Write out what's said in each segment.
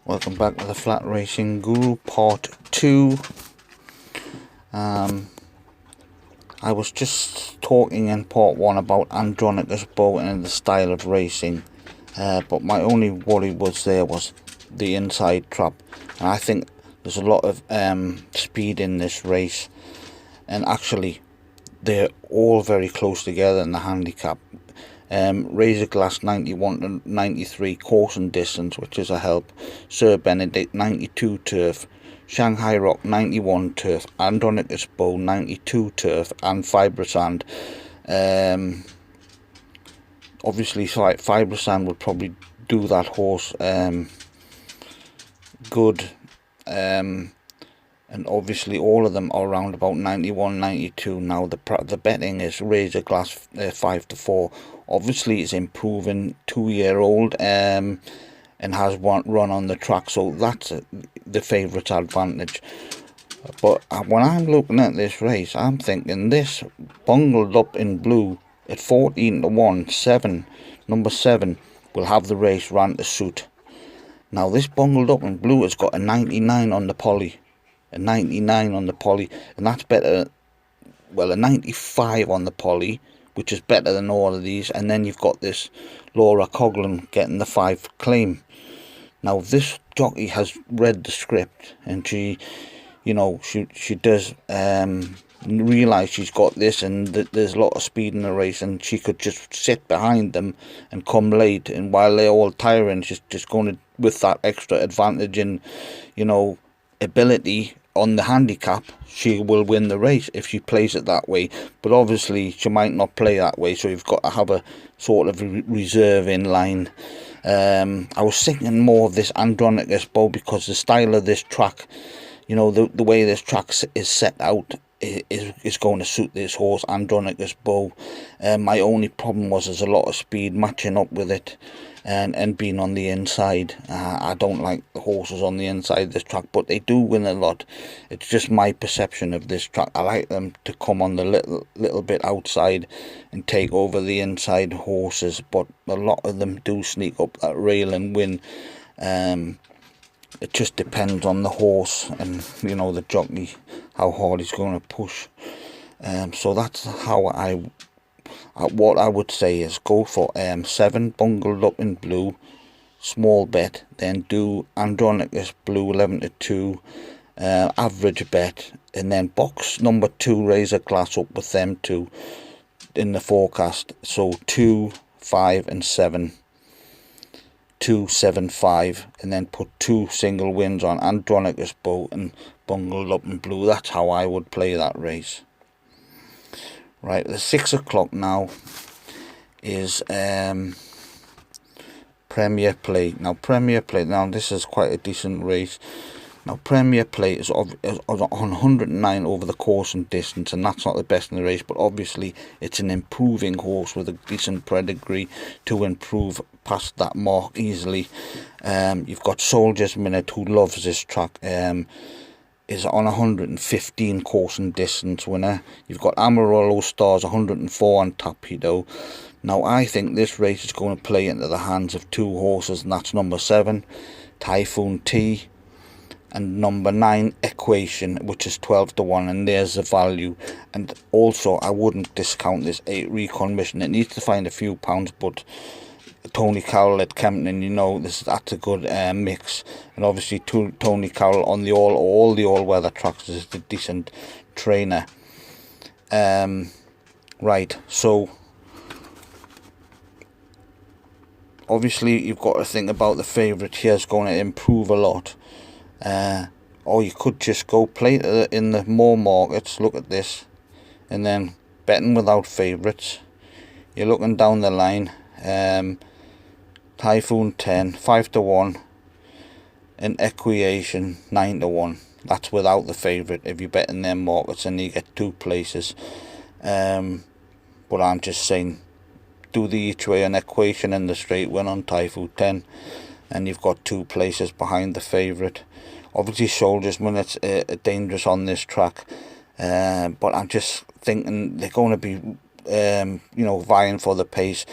Welcome back to the Flat Racing Guru Part 2. I was just talking in Part 1 about Andronicus bow and the style of racing, but my only worry was the inside trap, and I think there's a lot of speed in this race, and actually they're all very close together in the handicap. Razor Glass 91 to 93 course and distance, which is a help. Sir Benedict 92 turf, Shanghai Rock 91 turf, Andronicus Bow 92 turf, and Fibrosand. Obviously Fibrosand would probably do that horse good, and obviously all of them are around about 91, 92. Now the betting is Razor Glass 5-4. Obviously it's improving, 2-year-old, and has one run on the track, so that's the favourite's advantage. But when I'm looking at this race, I'm thinking this bungled up in blue at 14-1, number 7 will have the race ran to suit. Now this bungled up in blue has got a 99 on the poly. A 99 on the poly, and that's better, well, a 95 on the poly, which is better than all of these. And then you've got this Laura Coughlin getting the 5 claim. Now this jockey has read the script, and she does realise she's got this, and there's a lot of speed in the race, and she could just sit behind them and come late, and while they're all tiring, she's just going to, with that extra advantage in ability on the handicap, she will win the race if she plays it that way. But obviously she might not play that way, so you've got to have a sort of reserve in line. I was thinking more of this Andronicus Bow, because the style of this track, the way this track is set out, is going to suit this horse, Andronicus Bow. My only problem was there's a lot of speed matching up with it, and being on the inside. I don't like the horses on the inside of this track, but they do win a lot. It's just my perception of this track. I like them to come on the little bit outside and take over the inside horses, but a lot of them do sneak up that rail and win. It just depends on the horse and the jockey, how hard he's going to push. So that's how what I would say is go for 7 bungled up in blue, small bet, then do Andronicus Blue 11-2, average bet, and then box number 2 Razor Glass up with them 2 in the forecast. So 2, 5 and 7, 2, 7, 5, and then put 2 single wins on Andronicus Bow and bungled up in blue. That's how I would play that race. Right, the 6 o'clock now is Premier Plate. Now Premier Plate, now this is quite a decent race. Now Premier Plate is on 109 over the course and distance, and that's not the best in the race, but obviously it's an improving horse with a decent pedigree to improve past that mark easily. You've got Soldier's Minute, who loves this track, is on 115 course and distance winner. You've got Amarillo Stars 104 on Torpedo. Now I think this race is going to play into the hands of 2 horses, and that's number 7 Typhoon T and number 9 Equation, which is 12-1, and there's the value. And also I wouldn't discount this 8 Recon Mission. It needs to find a few pounds, but Tony Cowell at Kempton, that's a good mix. And obviously Tony Cowell on all the all-weather tracks is a decent trainer. Right, so obviously you've got to think about the favourite here is going to improve a lot. Or you could just go play in the more markets. Look at this, and then betting without favourites. You're looking down the line. Typhoon 10, 5-1, and Equation 9-1. That's without the favourite. If you bet in them markets, and you get 2 places. But I'm just saying, do the each way on Equation and the straight win on Typhoon 10, and you've got 2 places behind the favourite. Obviously Soldiers Minute dangerous on this track, but I'm just thinking they're going to be vying for the pace.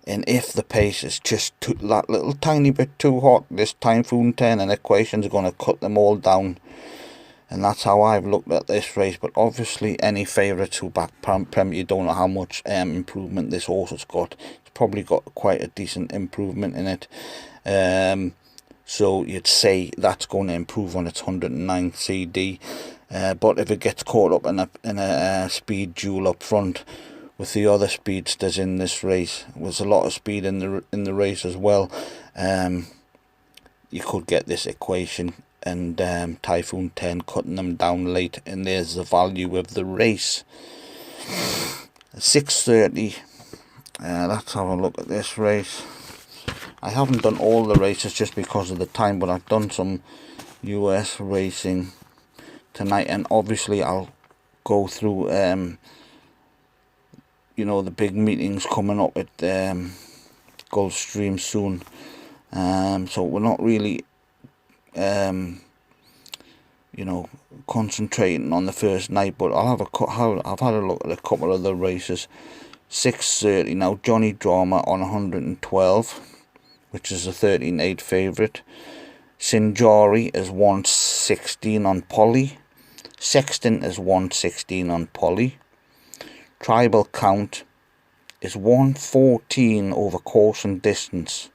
And if the pace is just that little tiny bit too hot, this Typhoon 10 and Equations are going to cut them all down. And that's how I've looked at this race. But obviously, any favourites who back Premier, you don't know how much improvement this horse has got. It's probably got quite a decent improvement in it. So you'd say that's going to improve on its 109 CD. But if it gets caught up in a speed duel up front with the other speedsters in this race, there's a lot of speed in the race as well. You could get this Equation and Typhoon 10 cutting them down late, and there's the value of the race. 6:30. Let's have a look at this race. I haven't done all the races just because of the time, but I've done some US racing tonight, and obviously I'll go through you know, the big meetings coming up at Gulfstream soon. So we're not really you know, concentrating on the first night, but I've had a look at a couple of the races. 6:30 now. Johnny Drama on 112, which is a 13.8 favourite. Sinjari is 116 on Polly. Sexton is 116 on Polly. Tribal Count is 114 over course and distance.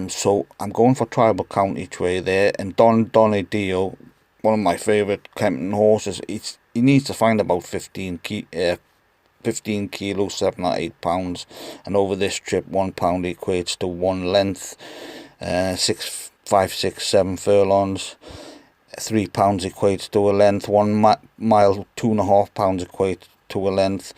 So I'm going for Tribal Count each way there. And Donadeo, one of my favourite Kempton horses, he needs to find about 15 kilos, 7 or 8 pounds. And over this trip, 1 pound equates to 1 length. 5, 6, 7 furlongs. 3 pounds equates to a length. 1 mile, 2.5 pounds equates to a length.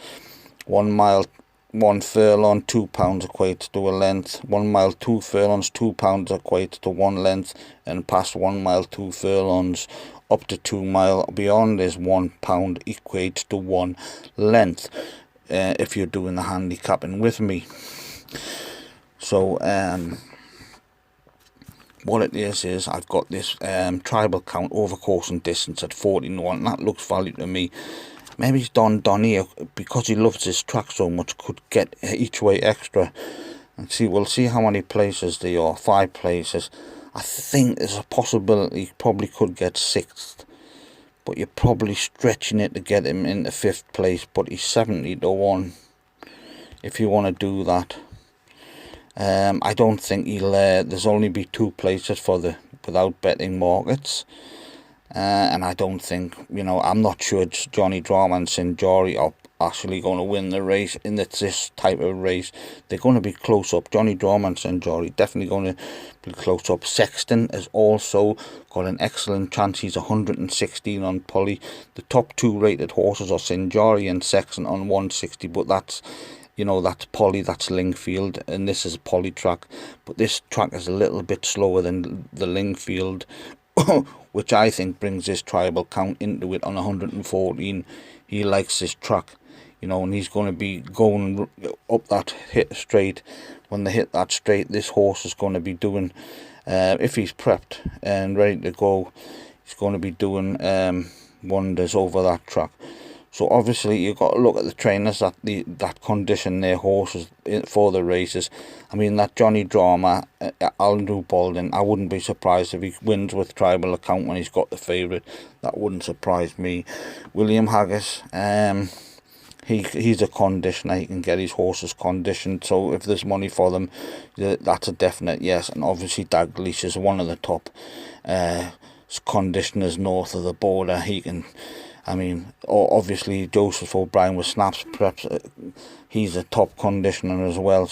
1 mile, 1 furlong, 2 pounds equates to a length. 1 mile, 2 furlongs, 2 pounds equates to 1 length. And past 1 mile, 2 furlongs, up to 2 mile beyond is 1 pound equates to 1 length. If you're doing the handicapping with me. So what it is I've got this Tribal Count over course and distance at 14-1. That looks value to me. Maybe it's Donnie, because he loves this track so much, could get each way extra. And we'll see how many places there are. 5 places. I think there's a possibility he probably could get 6th. But you're probably stretching it to get him into 5th place. But he's 70-1 if you want to do that. I don't think he'll. There's only be 2 places for the without betting markets, and I don't think, you know, I'm not sure Johnny Drama and Sinjari are actually going to win the race in this type of race. They're going to be close up. Johnny Drama and Sinjari definitely going to be close up. Sexton has also got an excellent chance. He's 116 on Polly. The top 2 rated horses are Sinjari and Sexton on 160, but that's, you know, that's Polly, that's Lingfield, and this is a Polly track. But this track is a little bit slower than the Lingfield, which I think brings this Tribal Count into it on 114. He likes this track, you know, and he's going to be going up that hit straight. When they hit that straight, this horse is going to be doing, if he's prepped and ready to go, he's going to be doing wonders over that track. So obviously you've got to look at the trainers that condition their horses for the races. I mean, that Johnny Drama, Andrew Baldwin, I wouldn't be surprised if he wins with Tribal Count when he's got the favourite. That wouldn't surprise me. William Haggis, he's a conditioner. He can get his horses conditioned. So if there's money for them, that's a definite yes. And obviously Dalglish is one of the top conditioners north of the border. He can. I mean, obviously Joseph O'Brien with Snaps Preps, he's a top conditioner as well.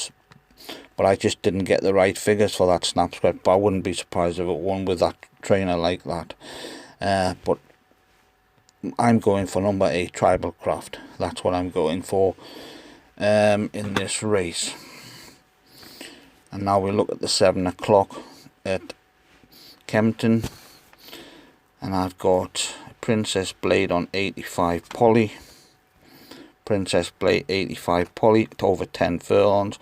But I just didn't get the right figures for that Snaps Prep. But I wouldn't be surprised if it won with that trainer like that. But I'm going for number 8, Tribal Craft. That's what I'm going for in this race. And now we look at the 7 o'clock at Kempton. And I've got Princess Blade on 85 Polly. Princess Blade 85 Polly to over 10 furlongs.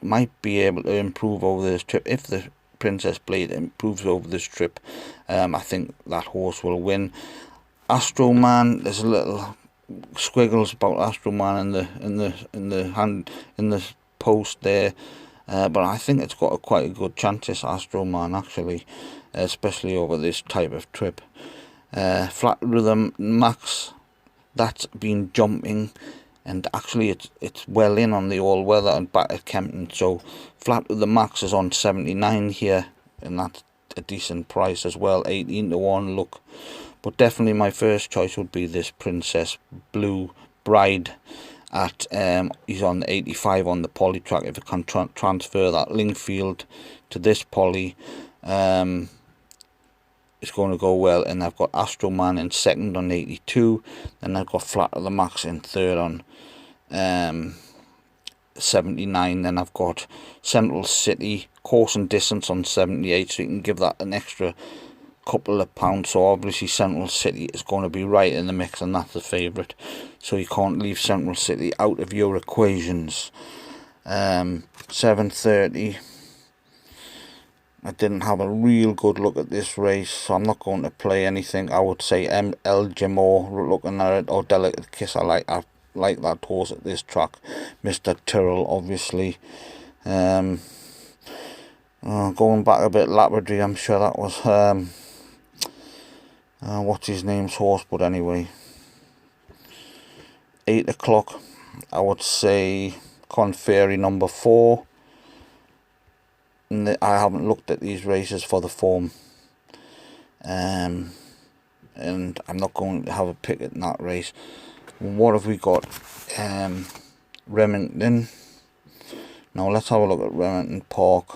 Might be able to improve over this trip. If the Princess Blade improves over this trip, I think that horse will win. Astro Man, there's a little squiggles about Astro Man in the post there, but I think it's got quite a good chance, this Astro Man, actually, especially over this type of trip. Flat Rhythm Max, that's been jumping, and actually it's well in on the all weather and back at Kempton. So Flat Rhythm Max is on 79 here, and that's a decent price as well, 18 to 1. Look, but definitely my first choice would be this Princess Blue Bride at he's on 85 on the poly track. If it can transfer that link field to this poly, it's going to go well. And I've got Astro Man in second on 82, then I've got Flat of the Max in third on 79. Then I've got Central City Course and Distance on 78, so you can give that an extra couple of pounds. So obviously Central City is going to be right in the mix, and that's the favourite, so you can't leave Central City out of your equations. 7:30, I didn't have a real good look at this race, so I'm not going to play anything. I would say El Jimor, looking at it, or Delicate Kiss. I like that horse at this track. Mr. Tyrrell, obviously. Going back a bit, Lapidary, I'm sure that was what's his name's horse, but anyway. 8 o'clock, I would say Conferry number 4. I haven't looked at these races for the form, and I'm not going to have a pick at that race. What have we got? Remington. Now let's have a look at Remington Park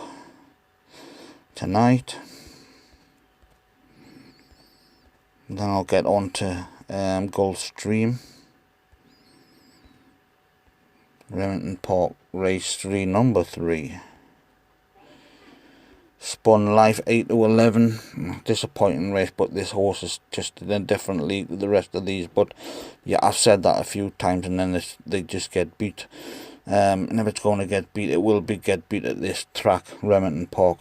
tonight. Then I'll get on to Gulfstream. Remington Park race 3, number 3. Spun Life 8 to 11. Disappointing race, but this horse is just in a different league with the rest of these. But yeah, I've said that a few times, and then they just get beat. And if it's going to get beat, it will get beat at this track, Remington Park.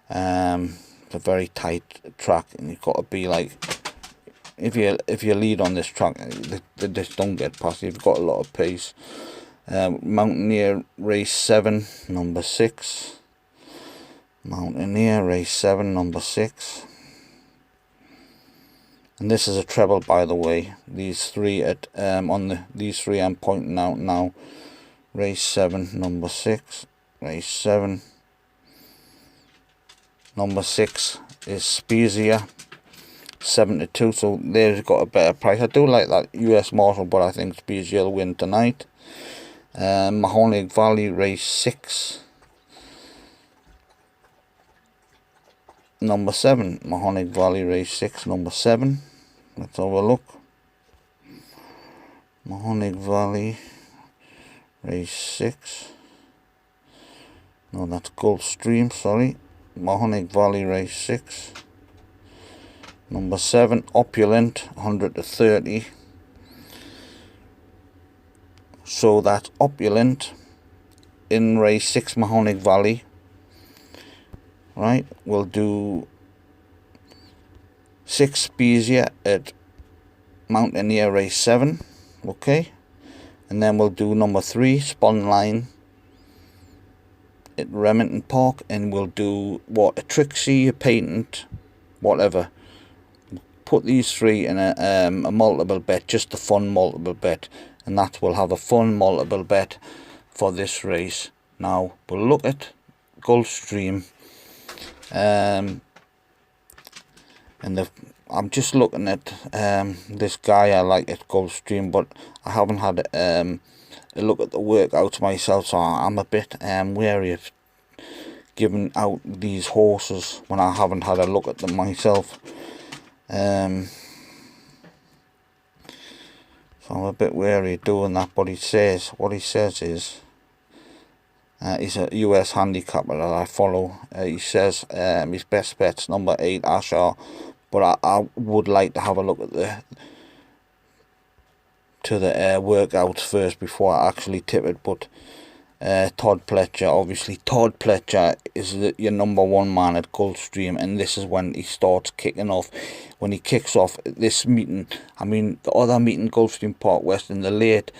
It's a very tight track, and you've got to be like, if you lead on this track, they just don't get past you. You've got a lot of pace. Mountaineer race 7, number 6. Mountaineer race 7, number 6. And this is a treble, by the way. These three these three I'm pointing out now. Race 7, number 6. Race 7, number 6 is Spezia, 7 to 2. So they've got a better price. I do like that US Marshall, but I think Spezia will win tonight. Mahoney Valley race 6, number 7. Mahoney Valley race 6, number 7. Let's have a look. Mahoney Valley race 6. No, that's Gulfstream, sorry. Mahoney Valley race 6, number 7. Opulent, 100 to 30. So that's Opulent in race 6, Mahoney Valley. Right, we'll do 6 Spezia at Mountaineer race 7, okay, and then we'll do number 3 Spun Line at Remington Park, and we'll do a Trixie, a Patent, whatever. Put these 3 in a multiple bet, just a fun multiple bet, and that will have a fun multiple bet for this race. Now we'll look at Gulfstream. And I'm just looking at this guy I like at Gulfstream, but I haven't had a look at the workouts myself, so I'm a bit wary of giving out these horses when I haven't had a look at them myself. So I'm a bit wary of doing that, but what he says is, he's a US handicapper that I follow. He says his best bet's number 8 Ashar, but I would like to have a look at the workouts first before I actually tip it. But Todd Pletcher. Obviously Todd Pletcher is your #1 man at Gulfstream, and this is when he starts kicking off. When he kicks off this meeting, I mean the other meeting, Gulfstream Park West in the late,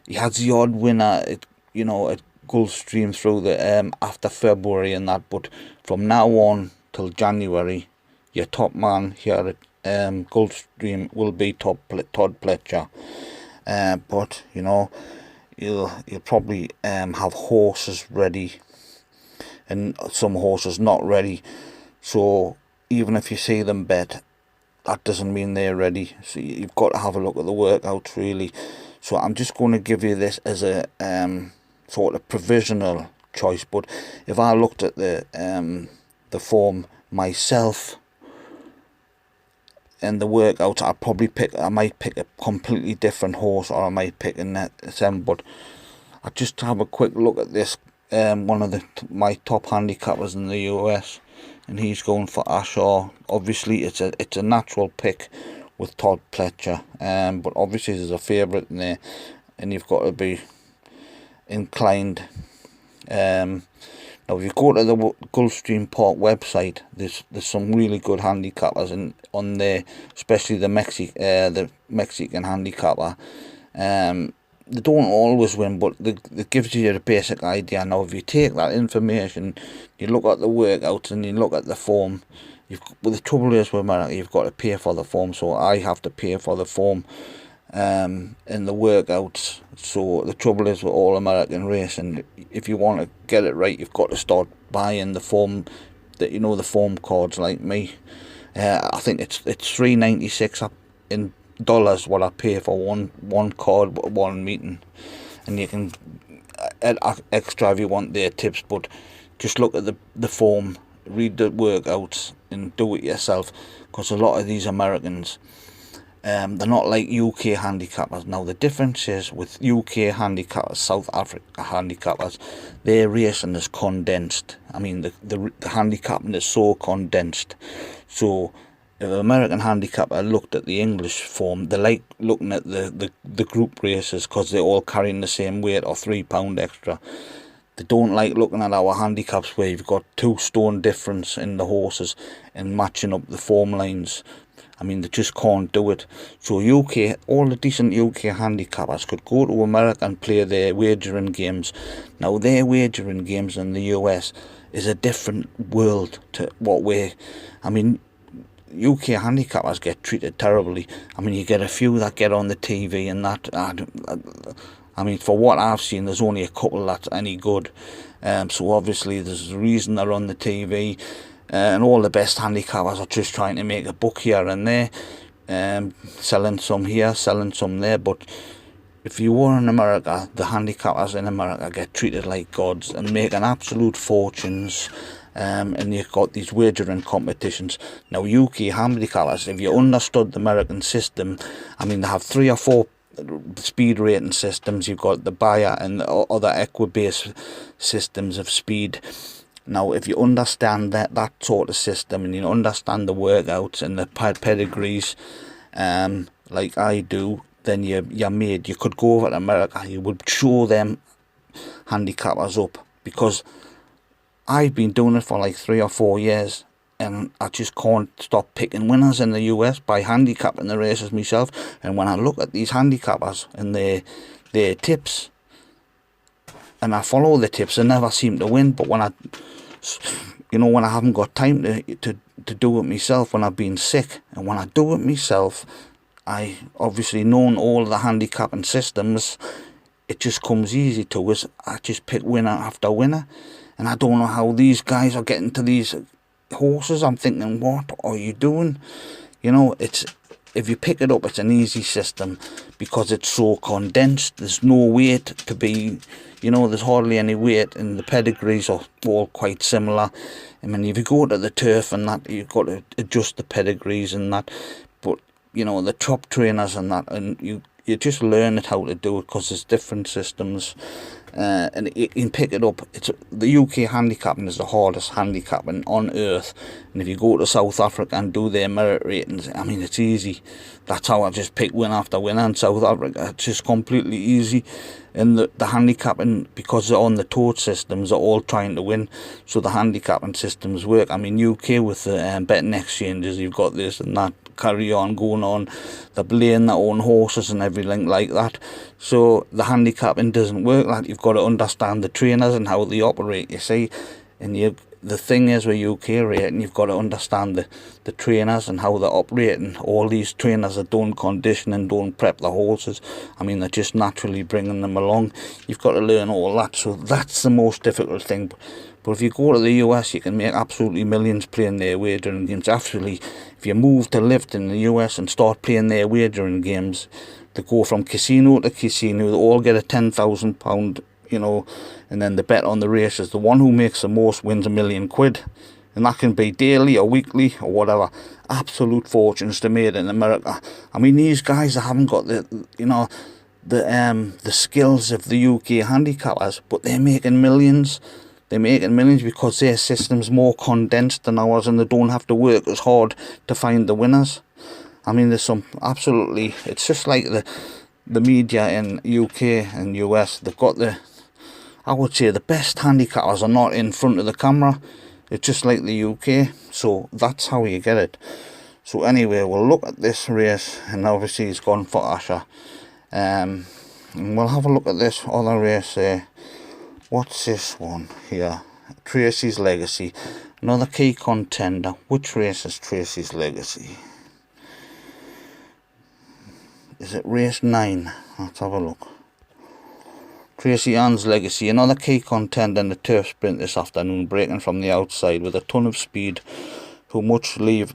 he has the odd winner at, at Gulfstream through the after February and that, but from now on till January, your top man here at Gulfstream will be Todd Pletcher. But you'll probably have horses ready and some horses not ready, so even if you see them bet, that doesn't mean they're ready. So you've got to have a look at the workouts really. So I'm just going to give you this as a sort of provisional choice, but if I looked at the form myself and the workouts, I might pick a completely different horse, or I might pick a seven. But I just have a quick look at this. One of my top handicappers in the US, and he's going for Ashore. Obviously, it's a natural pick with Todd Pletcher, but obviously there's a favourite in there, and you've got to be inclined. Now, if you go to the Gulfstream Park website, there's some really good handicappers on there, especially the Mexican handicapper. They don't always win, but it gives you a basic idea. Now, if you take that information, you look at the workouts and you look at the form, the trouble is with America, you've got to pay for the form, so I have to pay for the form in the workouts. So the trouble is with all American racing, if you want to get it right, you've got to start buying the form, the form cards like me. I think it's $3.96 in dollars what I pay for one card, one meeting, and you can add extra if you want their tips. But just look at the form, read the workouts, and do it yourself, because a lot of these Americans, they're not like UK handicappers. Now the difference is with UK handicappers, South Africa handicappers, their racing is condensed. I mean the handicapping is so condensed. So if an American handicapper looked at the English form, they like looking at the group races, because they're all carrying the same weight or £3 extra. They don't like looking at our handicaps where you've got 2 stone difference in the horses and matching up the form lines. I mean, they just can't do it. So all the decent UK handicappers could go to America and play their wagering games. Now, their wagering games in the US is a different world to what I mean, UK handicappers get treated terribly. I mean, you get a few that get on the TV and that. I mean, for what I've seen, there's only a couple that's any good. So obviously, there's a reason they're on the TV. And all the best handicappers are just trying to make a buck here and there, selling some here, selling some there. But if you were in America, the handicappers in America get treated like gods and making absolute fortunes. And you've got these wagering competitions. Now, UK handicappers, if you understood the American system, I mean, they have 3 or 4 speed rating systems. You've got the Bayer and the other equi-based systems of speed. Now, if you understand that sort of system, and you understand the workouts and the pedigrees, like I do, then you're made. You could go over to America, you would show them handicappers up, because I've been doing it for like 3 or 4 years, and I just can't stop picking winners in the US by handicapping the races myself. And when I look at these handicappers and their tips, and I follow the tips, they never seem to win. But when I haven't got time to do it myself, when I've been sick, and when I do it myself, I obviously known all the handicapping systems, it just comes easy to us. I just pick winner after winner, and I don't know how these guys are getting to these horses. I'm thinking, what are you doing? If you pick it up, it's an easy system, because it's so condensed. There's no weight to be, there's hardly any weight, and the pedigrees are all quite similar. I mean, if you go to the turf and that, you've got to adjust the pedigrees and that. But, the top trainers and that, and you just learn it how to do it, because there's different systems. and you can pick it up. It's the UK handicapping is the hardest handicapping on earth, and if you go to South Africa and do their merit ratings, I mean, it's easy. That's how I just pick win after win in South Africa. It's just completely easy. And the handicapping, because they're on the tote systems, are all trying to win, so the handicapping systems work. I mean, UK with the betting exchanges, you've got this and that carry on going on, they're playing their own horses and everything like that, so the handicapping doesn't work. Like, you've got to understand the trainers and how they operate, you see. And the thing is with UK rating, you've got to understand the trainers and how they're operating. All these trainers that don't condition and don't prep the horses, I mean, they're just naturally bringing them along. You've got to learn all that, so that's the most difficult thing. But if you go to the US, you can make absolutely millions playing their wagering games. Actually, if you move to live in the US and start playing their wagering games, they go from casino to casino, they all get a £10,000, you know, and then they bet on the races. The one who makes the most wins £1 million, and that can be daily or weekly or whatever. Absolute fortunes to made in America. I mean, these guys haven't got the, you know, the skills of the UK handicappers, but they're making millions. They're making millions because their system's more condensed than ours, and they don't have to work as hard to find the winners. I mean, there's some absolutely, it's just like the media in UK and US, they've got I would say the best handicappers are not in front of the camera. It's just like the UK, so that's how you get it. So anyway, we'll look at this race, and obviously he's gone for Asher. And we'll have a look at this other race there. What's this one here? Tracy's Legacy. Another key contender. Which race is Tracy's Legacy? Is it race 9? Let's have a look. Tracy Ann's Legacy. Another key contender in the turf sprint this afternoon, breaking from the outside with a ton of speed, who much leave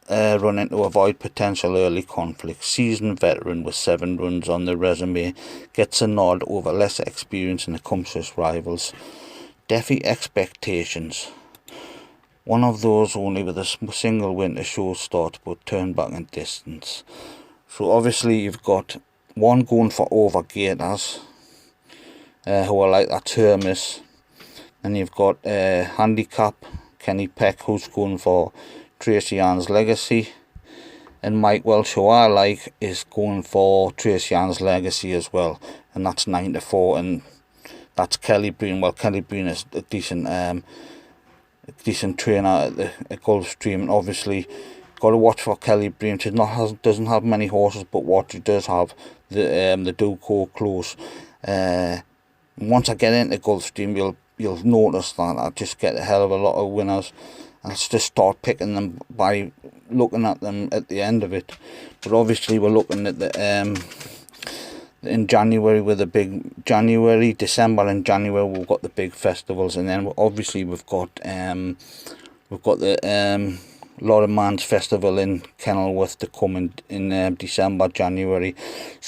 running to avoid potential early conflict. Seasoned veteran with 7 runs on the resume, gets a nod over lesser experience and accomplished rivals. Defy expectations. One of those only with a single win to show start, but turn back in distance. So obviously you've got one going for Over Gators, who are like that Hermes. And you've got Handicap, Kenny Peck, who's going for Tracy Ann's Legacy, and Mike Welsh, who I like, is going for Tracy Ann's Legacy as well, and that's 9-4, and that's Kelly Breen. Well, Kelly Breen is a decent trainer at Gulfstream, and obviously got to watch for Kelly Breen. She doesn't have many horses, but what she does have, the do go close. Once I get into Gulfstream, you'll notice that I just get a hell of a lot of winners. Let's just start picking them by looking at them at the end of it. But obviously we're looking at in January with the big December and January we've got the big festivals, and then obviously we've got the Lord of Man's Festival in Kenilworth to come in December, January.